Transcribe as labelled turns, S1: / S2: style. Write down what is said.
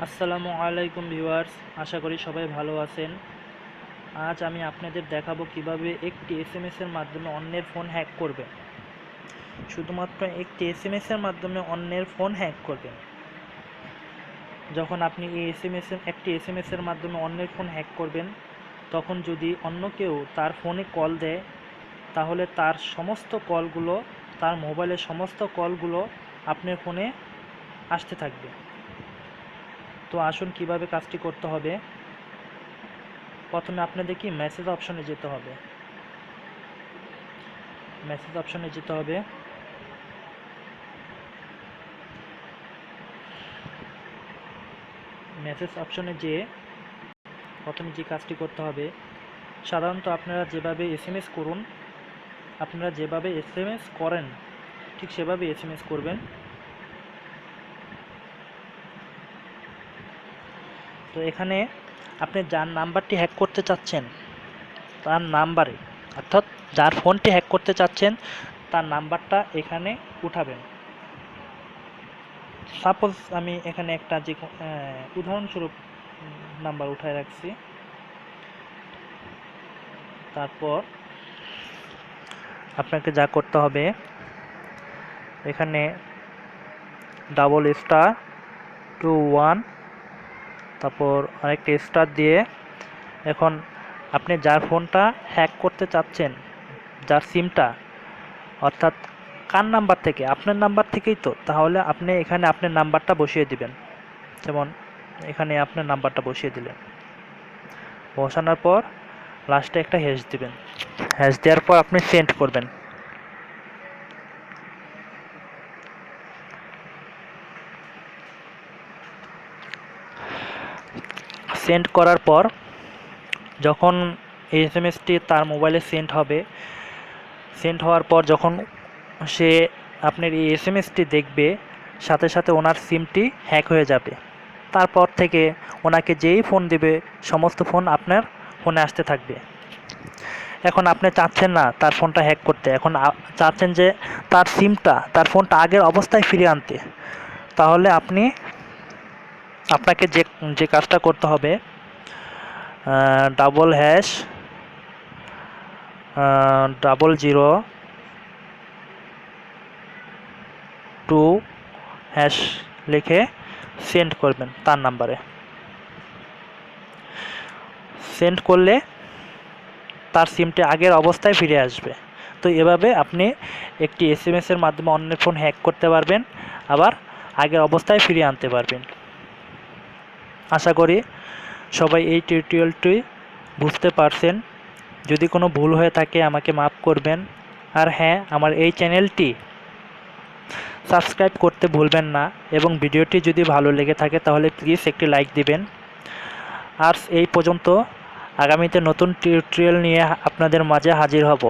S1: আসসালামু আলাইকুম ভিউয়ার্স, আশা করি সবাই ভালো আছেন। আজ আমি আপনাদের দেখাবো কিভাবে একটি এসএমএস এর মাধ্যমে অন্যের ফোন হ্যাক করবেন। শুধুমাত্র একটি এসএমএস এর মাধ্যমে অন্যের ফোন হ্যাক করবেন। যখন আপনি এই একটি এসএমএস এর মাধ্যমে অন্যের ফোন হ্যাক করবেন, তখন যদি অন্য কেউ তার ফোনে কল দেয়, তাহলে তার মোবাইলের সমস্ত কলগুলো আপনার ফোনে আসতে থাকবে। তো আসুন কিভাবে কাজটি করতে হবে। প্রথমে আপনাদেরকে মেসেজ অপশনে যেতে হবে। মেসেজ অপশনে যেতে হবে। মেসেজ অপশনে যেয়ে প্রথমে যে কাজটি করতে হবে, সাধারণত আপনারা যেভাবে এসএমএস করেন ঠিক সেভাবে এসএমএস করবেন। তো এখানে আপনি যার নাম্বারটি হ্যাক করতে চাচ্ছেন তার নাম্বারে, অর্থাৎ যার ফোনটি হ্যাক করতে চাচ্ছেন তার নাম্বারটা এখানে উঠাবেন। সাপোজ আমি এখানে একটা উদাহরণস্বরূপ নাম্বার উঠায় রাখছি। তারপর আপনাকে যা করতে হবে, এখানে *****1, তারপর আরেকটা স্টার দিয়ে এখন আপনি যার ফোনটা হ্যাক করতে চাচ্ছেন, যার সিমটা, অর্থাৎ কার নাম্বার থেকে, আপনার নাম্বার থেকেই তো, তাহলে আপনি এখানে আপনার নাম্বারটা বসিয়ে দিবেন। যেমন এখানে আপনার নাম্বারটা বসিয়ে দিলেন। বসানোর পর লাস্টে একটা হ্যাশ দিবেন। হ্যাশ দেওয়ার পর আপনি সেন্ড করবেন। সেন্ড করার পর যখন এই এসএমএসটি তার মোবাইলে সেন্ড হওয়ার পর যখন সে আপনার এই এসএমএসটি দেখবে, সাথে সাথে ওনার সিমটি হ্যাক হয়ে যাবে। তারপর থেকে ওনাকে যেই ফোন দেবে সমস্ত ফোন আপনার ফোনে আসতে থাকবে। এখন আপনি চাচ্ছেন না তার ফোনটা হ্যাক করতে, এখন চাচ্ছেন যে তার ফোনটা আগের অবস্থায় ফিরিয়ে আনতে। তাহলে আপনাকে যে কাজটা করতে হবে, ##*002# লিখে সেন্ড করবেন তার নাম্বারে। সেন্ড করলে তার সিমটি আগের অবস্থায় ফিরে আসবে। তো এভাবে আপনি একটি এসএমএস এর মাধ্যমে অন্যের ফোন হ্যাক করতে পারবেন, আবার আগের অবস্থায় ফিরিয়ে আনতে পারবেন। আশা করি সবাই এই টিউটোরিয়ালটি বুঝতে পারছেন। যদি কোনো ভুল হয়ে থাকে আমাকে মাফ করবেন। আর হ্যাঁ, আমার এই চ্যানেলটি সাবস্ক্রাইব করতে ভুলবেন না, এবং ভিডিওটি যদি ভালো লেগে থাকে তাহলে প্লিজ একটি লাইক দিবেন। আর এই পর্যন্ত, আগামীতে নতুন টিউটোরিয়াল নিয়ে আপনাদের মাঝে হাজির হব।